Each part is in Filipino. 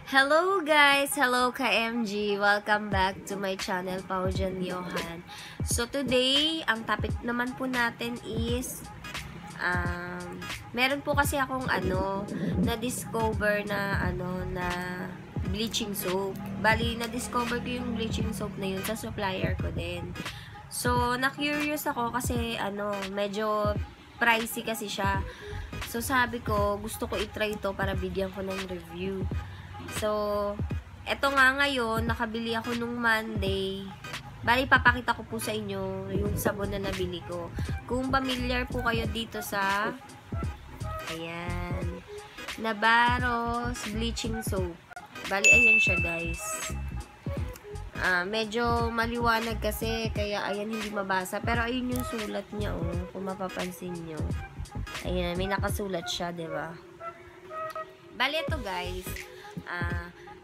Hello guys! Hello ka-MG! Welcome back to my channel, Paujan Johan. So today, ang topic naman po natin is meron po kasi akong na-discover na bleaching soap. Bali, na-discover ko yung bleaching soap na yun sa supplier ko din. So, na-curious ako kasi medyo pricey kasi siya. So, sabi ko, gusto ko i-try to para bigyan ko ng review. So, eto nga ngayon, nakabili ako nung Monday. Bali, papakita ko po sa inyo yung sabon na nabili ko. Kung familiar po kayo dito sa ayan, Nabaros Bleaching Soap. Bali, ayan siya guys. Medyo maliwanag kasi, kaya ayan hindi mabasa. Pero ayun yung sulat niya, kung mapapansin nyo. Ayan, may nakasulat siya, diba? Bali, ito guys.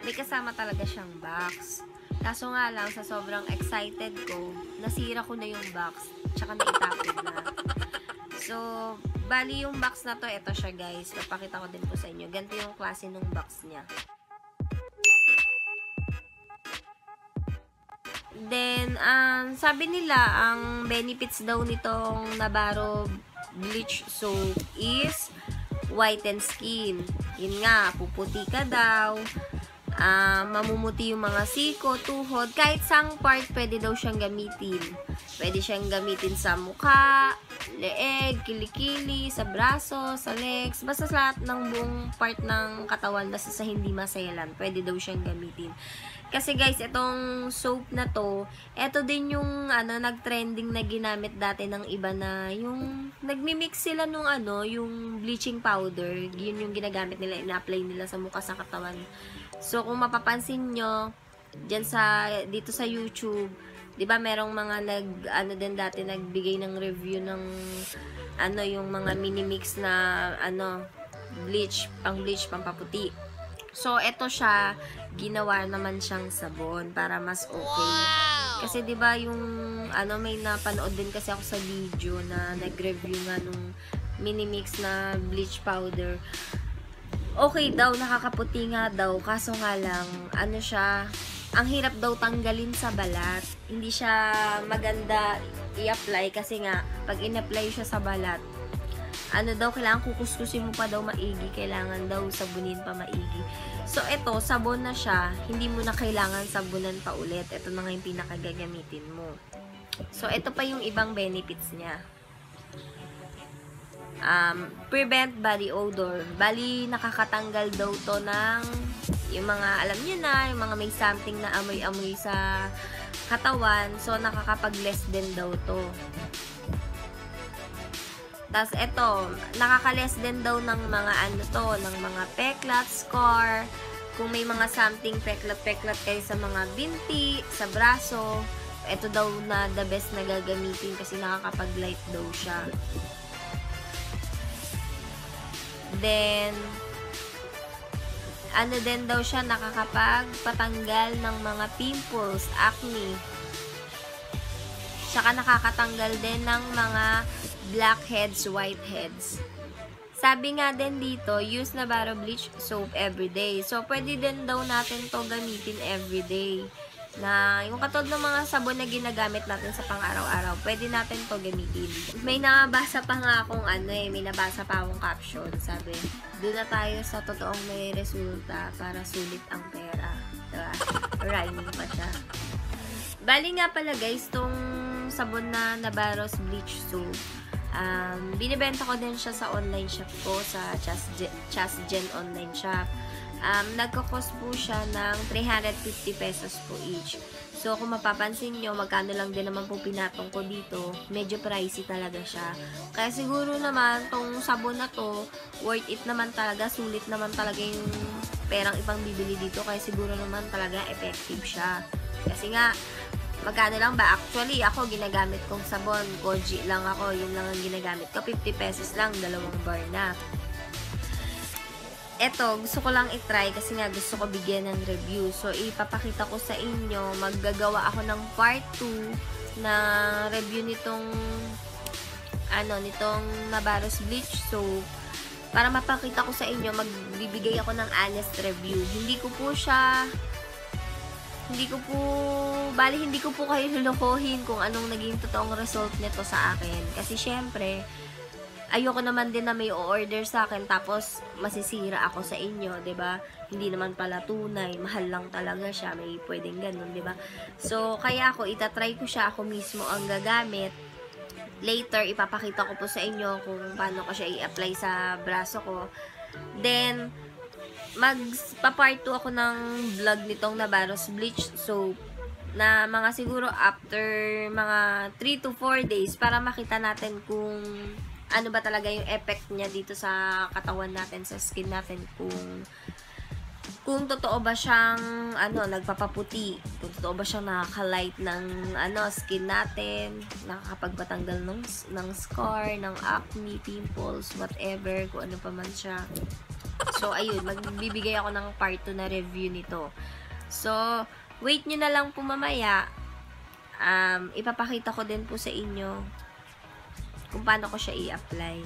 May kasama talaga siyang box. Kaso nga lang, sa sobrang excited ko, nasira ko na yung box. Tsaka naitapon na. So, bali yung box na to, ito siya guys. Napakita ko din po sa inyo. Ganito yung klase ng box niya. Then, sabi nila, ang benefits daw nitong Nabaros Bleach Soap is whiten skin. Yun nga, puputi ka daw, mamumuti yung mga siko, tuhod, kahit sang part pwede daw siyang gamitin. Pwede siyang gamitin sa mukha, leeg, kilikili, sa braso, sa legs, basta sa lahat ng buong part ng katawan, basta sa hindi maselan, pwede daw siyang gamitin. Kasi guys, itong soap na to, eto din yung nag-trending na ginamit dati ng iba na yung nagmi-mix sila nung yung bleaching powder. Yun yung ginagamit nila, ina-apply nila sa mukha, sa katawan. So kung mapapansin nyo, dito sa YouTube, 'di ba merong mga din dati nagbigay ng review ng yung mga mini-mix na bleach, pampaputi. So, eto siya, ginawa naman siyang sabon para mas okay. Wow! Kasi 'di ba yung may napanood din kasi ako sa video na nag-review nga nung mini-mix na bleach powder. Okay daw, nakakaputi nga daw, kaso nga lang, siya, ang hirap daw tanggalin sa balat. Hindi siya maganda i-apply kasi nga, pag in-apply siya sa balat, kailangan kukuskusin mo pa daw maigi, kailangan daw sabunin pa maigi. So, ito, sabon na siya, hindi mo na kailangan sabunan pa ulit. Ito na nga yung pinakagagamitin mo. So, ito pa yung ibang benefits niya. Prevent body odor. Bali, nakakatanggal daw to ng yung mga, alam niyo na, yung mga may something na amoy-amoy sa katawan. So, nakakapag-less din daw to. Tapos, ito, nakaka-less din daw ng mga ng mga peklat, scar. Kung may mga something peklat-peklat kayo sa mga binti, sa braso, ito daw na the best na gagamitin kasi nakakapag-light daw siya. Then, din daw siya, nakakapagpatanggal ng mga pimples, acne. Saka nakakatanggal din ng mga blackheads, whiteheads. Sabi nga din dito, use Nabaros Bleach Soap everyday. So, pwede din daw natin to gamitin everyday. Na yung katulad ng mga sabon na ginagamit natin sa pang-araw-araw, pwede natin to gamitin. May nabasa pa nga akong may nabasa pa akong caption. Sabi, doon na tayo sa totoong may resulta para sulit ang pera. Diba? Rhyming pa siya. Bali nga pala guys, tong sabon na Nabaros Bleach Soap, binibenta ko din siya sa online shop ko, sa Chasgen online shop. Nagko-cost po siya ng 350 pesos po each. So, kung mapapansin nyo, magkano lang din naman po pinatong ko dito. Medyo pricey talaga siya. Kaya siguro naman, tong sabon na to, worth it naman talaga, sulit naman talaga yung perang ipang bibili dito. Kaya siguro naman talaga effective siya. Kasi nga, magkano lang ba? Actually, ako ginagamit kong sabon. Koji lang ako, yun lang ang ginagamit ko. 50 pesos lang, 2 bar na. Eto, gusto ko lang i-try kasi nga gusto ko bigyan ng review. So, ipapakita ko sa inyo. Maggagawa ako ng part 2 na review nitong Nabaros Bleach Soap. para mapakita ko sa inyo, magbibigay ako ng honest review. Hindi ko po kayo lulukohin kung anong naging totoong result nito sa akin. Kasi syempre, ayoko naman din na may o-order sa akin tapos masisira ako sa inyo, 'di ba? Hindi naman pala tunay, mahal lang talaga siya, may pwedeng ganun, 'di ba? So, kaya ako itatry ko siya, ako mismo ang gagamit. Later, ipapakita ko po sa inyo kung paano ko siya i-apply sa braso ko. Then, magpa-part 2 ako ng vlog nitong Nabaros Bleach Soap na mga siguro after mga 3 to 4 days para makita natin kung ano ba talaga yung effect niya dito sa katawan natin, sa skin natin, kung totoo ba siyang nagpapaputi, kung totoo ba siyang nakaka-light ng skin natin, nakakapagpatanggal ng scar, ng acne, pimples, whatever, kung ano pa man siya. So, ayun, magbibigay ako ng part 2 na review nito. So, wait nyo na lang po mamaya. Ipapakita ko din po sa inyo kung paano ko siya i-apply.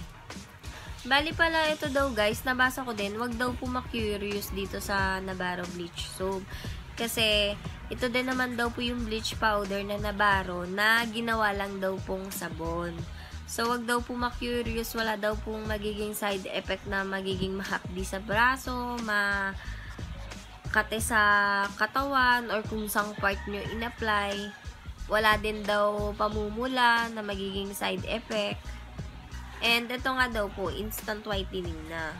Bali pala ito daw guys, nabasa ko din, wag daw po ma-curious dito sa Nabaro Bleach Soap. Kasi, ito din naman daw po yung bleach powder na Nabaro na ginawa lang daw pong sabon. So, wag daw po ma-curious, wala daw pong magiging side effect na magiging mahapdi sa braso, makate sa katawan, or kung sang part nyo in-apply. Wala din daw pamumula na magiging side effect. And ito nga daw po, instant whitening na.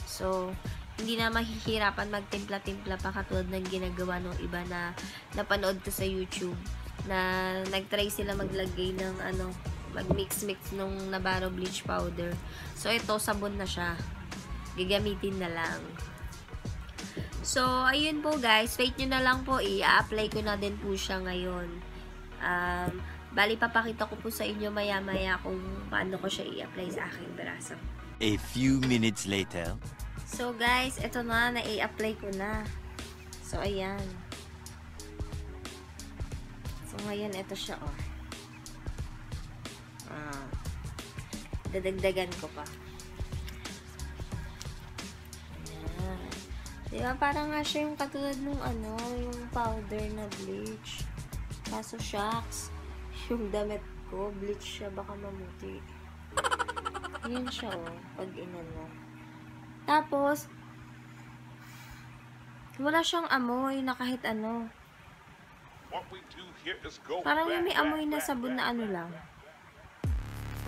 So, hindi na mahihirapan magtimpla-timpla pa katulad ng ginagawa ng iba na napanood ko sa YouTube na nagtry sila maglagay ng mag-mix-mix nung Nabaro bleach powder. So, ito, sabon na siya. Gagamitin na lang. So, ayun po guys. Wait nyo na lang po. I-apply ko na din po siya ngayon. Bali, papakita ko po sa inyo maya-maya kung paano ko siya i-apply sa aking braso. A few minutes later. So, guys, ito na. Na-i-apply ko na. So, ayan. So, ngayon, ito siya, oh. Dadagdagan ko pa. Ayan. Diba, parang nga siya yung katulad nung yung powder na bleach. Kaso, shucks. Yung damit ko, bleach siya, baka mamuti. Yun siya, oh. Pag inano. Tapos, wala siyang amoy na kahit ano. Parang yung may amoy na sabon na lang.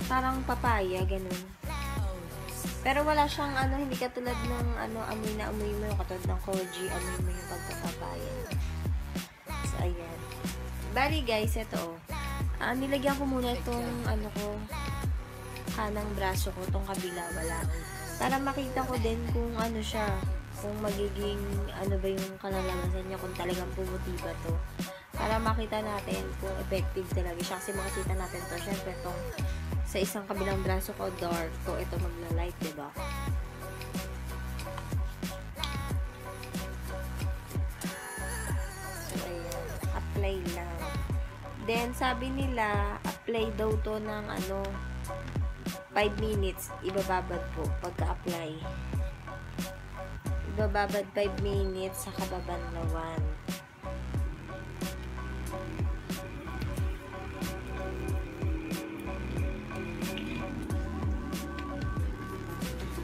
Parang papaya, ganun. Pero wala siyang hindi katulad ng amoy na amoy mo yung katulad ng koji, amoy mo yung pagkapapaya. So, ayan. Bali guys, ito oh. Nilagyan ko muna itong kanang braso ko, itong kabila, wala. Para makita ko din kung siya, kung magiging ba yung kalalabasan niya, kung talagang pumuti ba to. Para makita natin kung effective talaga siya. Kasi makikita natin to, syempre itong sa isang kabilang braso ko, dark. To, ito magla-light, diba? So, ayan. Apply lang. Then, sabi nila, apply daw to ng 5 minutes. Ibababad po pagka-apply. Ibababad 5 minutes sa kababanlawan.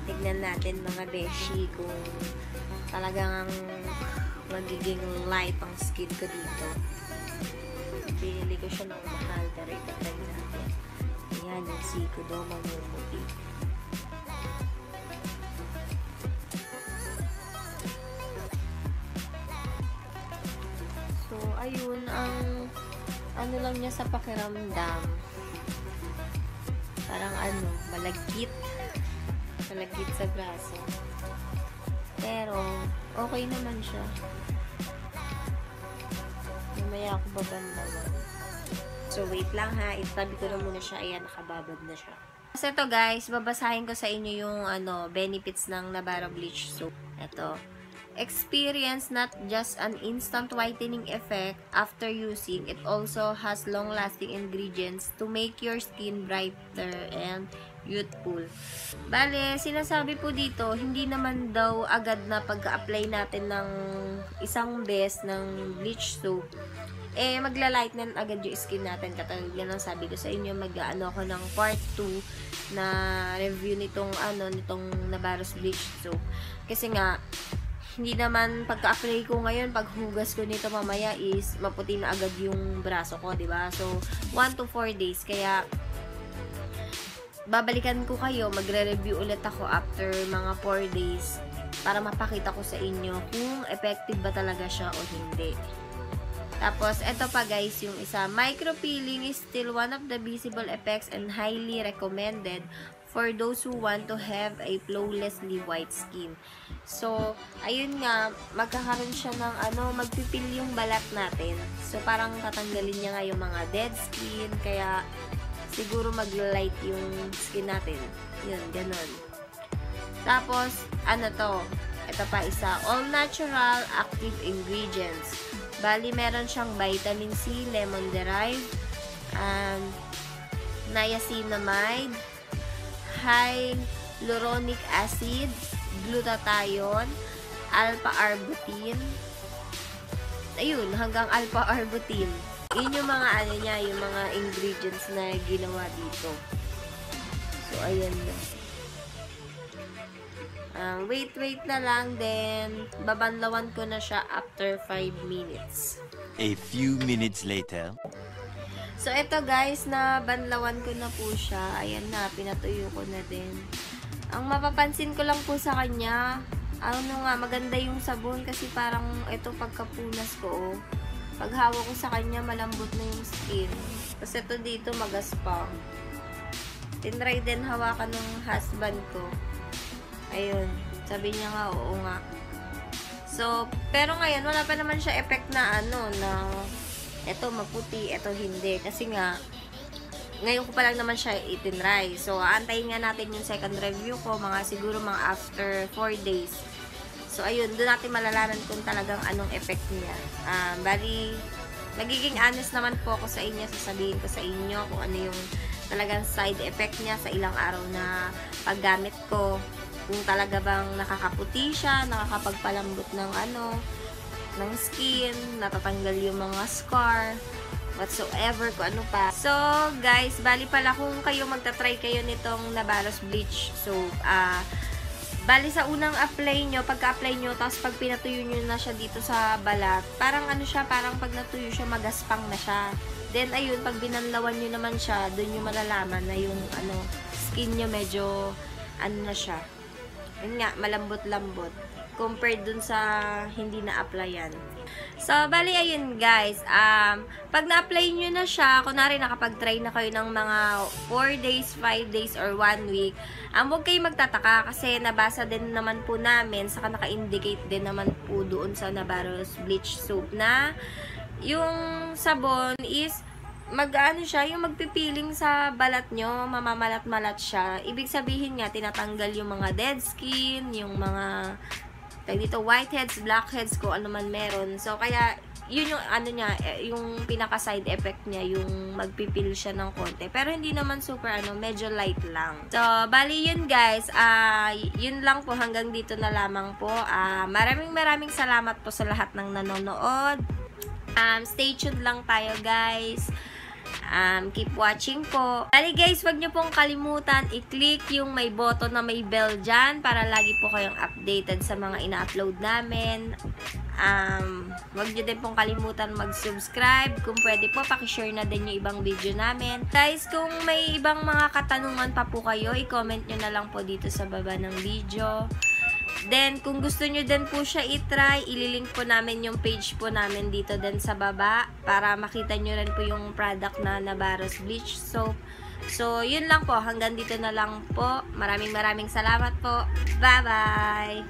Tignan natin mga beshi kung talagang magiging light ang skin ko dito. Pinili ko siya ng mahal, pero itatry natin. Ayan, yung siko daw mamumuti. So, ayun, ang lang niya sa pakiramdam. Parang malagkit. Malagkit sa braso. Pero, okay naman siya. Mamaya ako babandawan. So, wait lang ha. Itabi ko na muna siya. Ayan, nakababad na siya. So, ito guys, babasahin ko sa inyo yung benefits ng Nabaro Bleach Soap. Ito. experience not just an instant whitening effect after using, it also has long-lasting ingredients to make your skin brighter and youthful. Bale, sinasabi po dito, hindi naman daw agad na pagka-apply natin ng isang beses ng bleach soap, magla-lightening agad yung skin natin. Katulad yan ang sabi ko sa inyo, mag-ano ako ng part 2 na review nitong Nabarros bleach soap. Kasi nga, hindi naman pagka-apply ko ngayon, paghugas ko nito mamaya is maputi na agad yung braso ko, diba? So, 1 to 4 days. Kaya, babalikan ko kayo, magre-review ulit ako after mga 4 days para mapakita ko sa inyo kung effective ba talaga siya o hindi. Tapos, eto pa guys, yung isa, micropeeling is still one of the visible effects and highly recommended for those who want to have a flawlessly white skin. So, ayun nga, magkakaroon siya ng magpipil yung balat natin. So, parang tatanggalin niya nga yung mga dead skin, kaya siguro mag-light yung skin natin. Yun, ganun. Tapos, ito pa isa, all natural active ingredients. Bali, meron siyang vitamin C, lemon-derived, niacinamide, hyaluronic acid, glutathione, alpha-arbutin. Ayun, hanggang alpha-arbutin. Yun yung mga yung mga ingredients na ginawa dito. So, ayan na. Wait na lang, then babanlawan ko na siya after 5 minutes. A few minutes later. So, ito guys, na banlawan ko na po siya. Ayan na, pinatuyo ko na din. Ang mapapansin ko lang po sa kanya, maganda yung sabon kasi parang ito pagkapunas ko, pag hawak ko sa kanya, malambot na yung skin. Tapos ito dito, magaspang. Tinry din hawakan ng husband ko. Ayun, sabi niya nga, oo nga. So, pero ngayon, wala pa naman siya effect na eto maputi, eto hindi. Kasi nga, ngayon ko pa lang naman siya itinry. So, antayin nga natin yung second review ko, siguro mga after 4 days. So, ayun, doon natin malalaman kung talagang anong effect niya. Bali, magiging honest naman po ako sa inyo, sasabihin ko sa inyo kung ano yung talagang side effect niya sa ilang araw na paggamit ko. Kung talaga bang nakakaputi siya, nakakapagpalambot ng ng skin, natatanggal yung mga scar, whatsoever, kung ano pa. So, guys, bali pala kung kayo magta-try kayo nitong Nabarros bleach soap, bali sa unang apply nyo, pagka-apply nyo, tapos pag pinatuyo nyo na siya dito sa balat, parang parang pag natuyo siya, magaspang na siya. Then, ayun, pag binanlawan nyo naman siya, dun nyo malalaman na yung, skin nyo medyo, na siya. Yun nga, malambot-lambot. Compared dun sa hindi na-applyan. So, bali, ayun guys. Pag na-apply nyo na siya, kunwari nakapag-try na kayo ng mga 4 days, 5 days, or 1 week, huwag kayo magtataka kasi nabasa din naman po namin, saka naka-indicate din naman po doon sa Nabarros bleach soap na yung sabon is yung magpipiling sa balat nyo, mamamalat-malat siya. Ibig sabihin nga, tinatanggal yung mga dead skin, yung mga dito, whiteheads, blackheads, kung ano man meron. So, kaya, yun yung yung pinaka-side effect niya, yung magpipil siya ng konti. Pero hindi naman super, medyo light lang. So, bali yun guys, yun lang po, hanggang dito na lamang po. Maraming salamat po sa lahat ng nanonood. Stay tuned lang tayo guys. Keep watching po. Bali guys, wag nyo pong kalimutan i-click yung may button na may bell dyan para lagi po kayong updated sa mga ina-upload namin. Wag nyo din pong kalimutan mag-subscribe. Kung pwede po, pakishare na din yung ibang video namin. Guys, kung may ibang mga katanungan pa po kayo, i-comment nyo na lang po dito sa baba ng video. Then, kung gusto nyo din po siya i-try, ililink po namin yung page po namin dito din sa baba para makita nyo rin po yung product na Nabarros bleach soap. So, yun lang po. Hanggang dito na lang po. Maraming salamat po. Bye-bye!